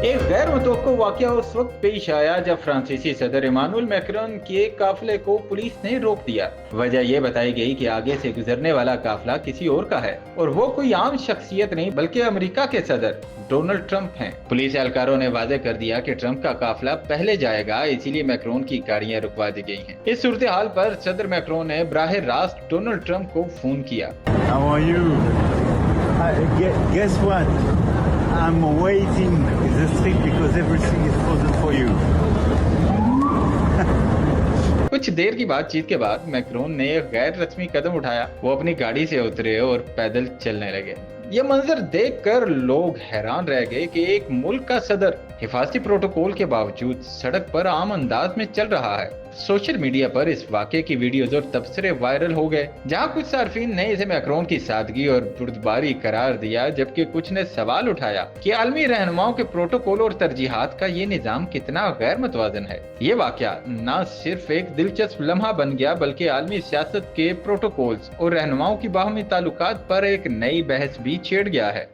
ایک غیر متوقع واقعہ اس وقت پیش آیا جب فرانسیسی صدر ایمانوئل میکرون کے قافلے کو پولیس نے روک دیا۔ وجہ یہ بتائی گئی کہ آگے سے گزرنے والا قافلہ کسی اور کا ہے اور وہ کوئی عام شخصیت نہیں بلکہ امریکہ کے صدر ڈونلڈ ٹرمپ ہیں۔ پولیس اہلکاروں نے واضح کر دیا کہ ٹرمپ کا قافلہ پہلے جائے گا، اسی لیے میکرون کی گاڑیاں رکوا دی گئی ہیں۔ اس صورتحال پر صدر میکرون نے براہ راست ڈونلڈ ٹرمپ کو فون کیا۔ How are you? Guess what? I'm waiting the street because everything is frozen for you. کچھ دیر کی بات چیت کے بعد میکرون نے ایک غیر رسمی قدم اٹھایا۔ وہ اپنی گاڑی سے اترے اور پیدل چلنے لگے۔ یہ منظر دیکھ کر لوگ حیران رہ گئے کہ ایک ملک کا صدر حفاظتی پروٹوکول کے باوجود سڑک پر عام انداز میں چل رہا ہے۔ سوشل میڈیا پر اس واقعے کی ویڈیوز اور تبصرے وائرل ہو گئے، جہاں کچھ صارفین نے اسے میکرون کی سادگی اور بردباری قرار دیا، جبکہ کچھ نے سوال اٹھایا کہ عالمی رہنماؤں کے پروٹوکول اور ترجیحات کا یہ نظام کتنا غیر متوازن ہے۔ یہ واقعہ نہ صرف ایک دلچسپ لمحہ بن گیا بلکہ عالمی سیاست کے پروٹوکولز اور رہنماؤں کی باہمی تعلقات پر ایک نئی بحث بھی چھیڑ گیا ہے۔